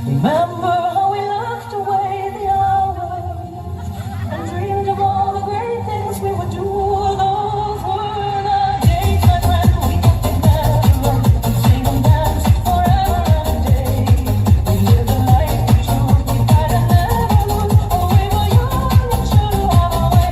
Remember how we laughed away the hours and dreamed of all the great things we would do. Those were the days when we got together and sing and dance forever and a day. We lived a life we chose, we died and never lose. Oh, we were young and sure to have our way.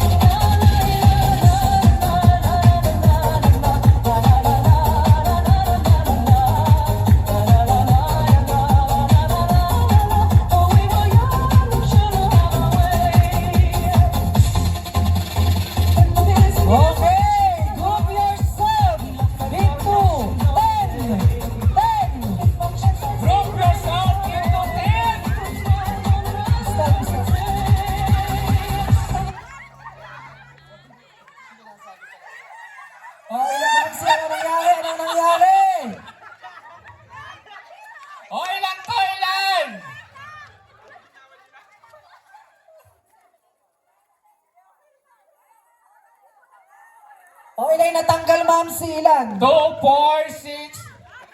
O ilan natanggal, ma'am, si ilan? 2, 4, 6.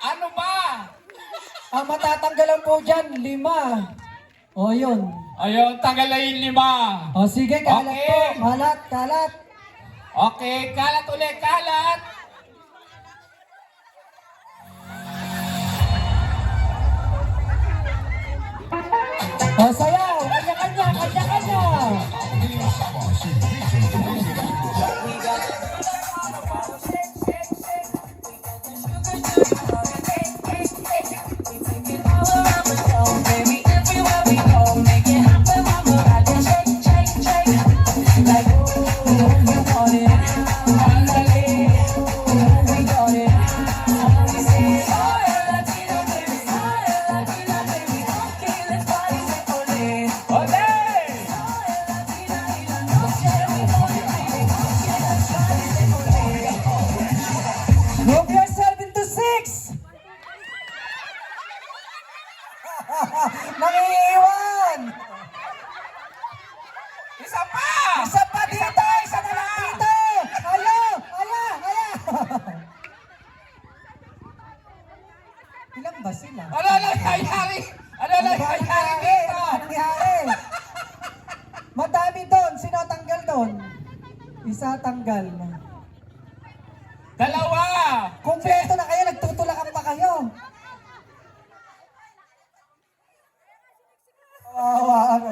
Ano ba? Ang matatanggalan po dyan, 5. O yun. Ayun, tanggal na yung 5. O sige, kalat Okay. po. Kalat, kalat. Okay, kalat ulit, kalat. O sayaw, kanya-kanya, kanya-kanya. Move yourself into 6. Nangiiwan. Isa pa! Isa pa dito, isa na lang dito. Aya, aya, aya. Ilang ba sila? Ano nangyayari? Ano nangyayari dito? Ano nangyari? Madami doon. Sino tanggal doon? Isa tanggal. 2. Kompleto na kayo. Nagtutulakan pa kayo. Kawawa ano.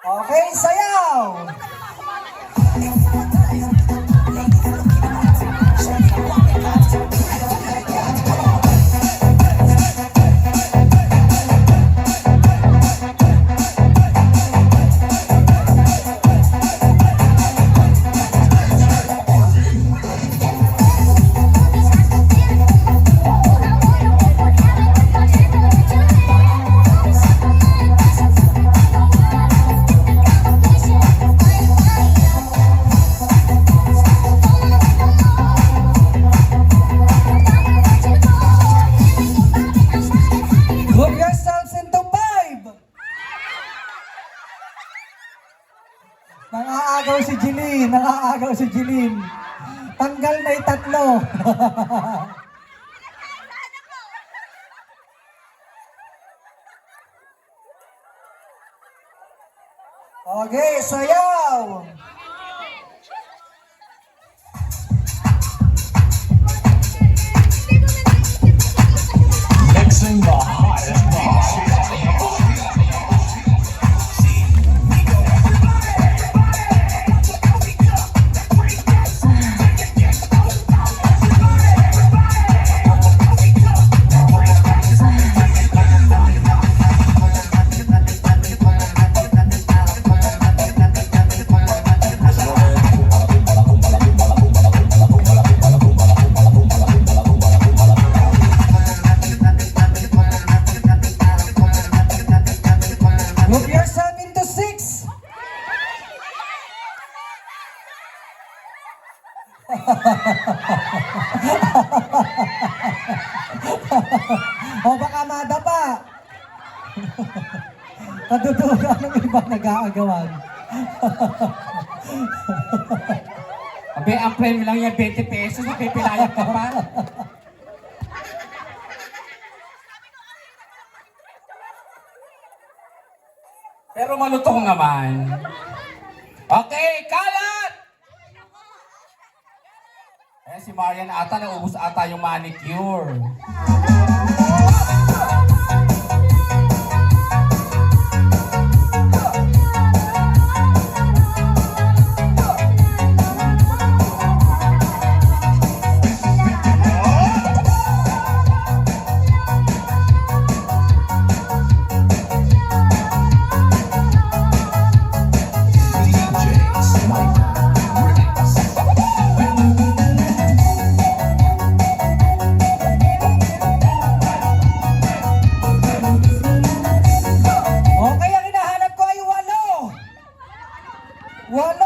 Okay, sayaw! Move yourselves into 5. Nangaagaw si Jeline. Nangaagaw si Jeline. Tanggal na 3. Okay, sayaw! Mixing the hottest beats. Move yourself into 6. O baka madapa. Kadudugan ng iba nag-aagawan. Abe, ang premyo lang yan, 20 pesos. Napipilayan ka pa. Pero malutong naman. Okay, kalat! Eh, si Marian ata, naubos ata yung manicure. DJ Sniper Remix. Okay, ang hinahanap ko ay 8. 8.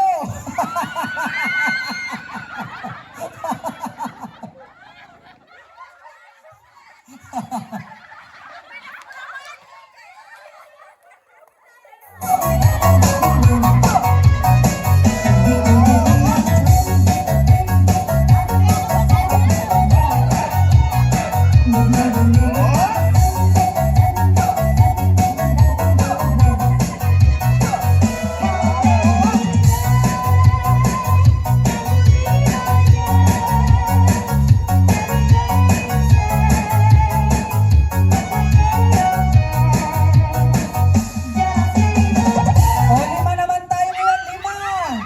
O, 5 naman tayo ngayon, 5.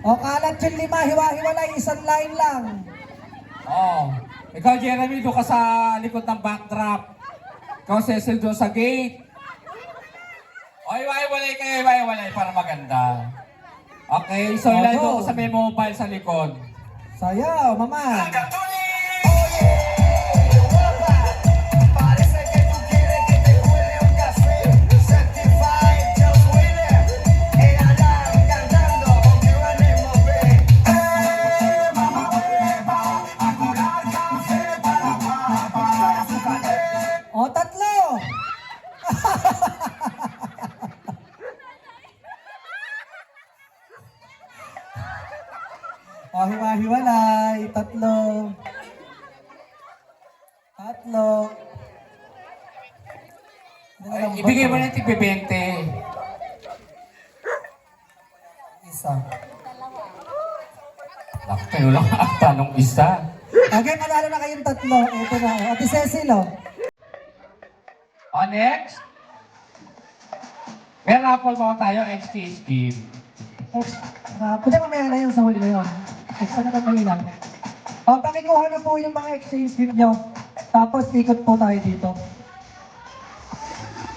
O, kalat yung 5, hiwa-hiwalay, isang line lang. Oh. Ikaw, Jeremy, doon ka sa likod ng backdrop. Ikaw, Cecil, doon sa gate. O, iwaiwalay kayo, iwaiwalay para maganda. Okay, so ilay doon sa may mobile sa likod. Sayaw, mama. Parece que tú quieres que te huele un café. Certified Just Winner. Ella cantando con que venimos bien. Mamá hueva, a curar café para papá. Azúcar. O, 3. O, hiwa-hiwalay, 3. 3. Ay, ibigay mo na yung tig-20. Isa. Tayo lang ata nung isa. Okay, manalo na kayong 3. Ito na. Ate Cecil, o. O, next. May raffle mo tayo, exchange game. Pwede mamaya na yun sa huli na yun. Extra na kami lang. O, pakikuha na po yung mga exchange gift nyo. Tapos, ikot po tayo dito.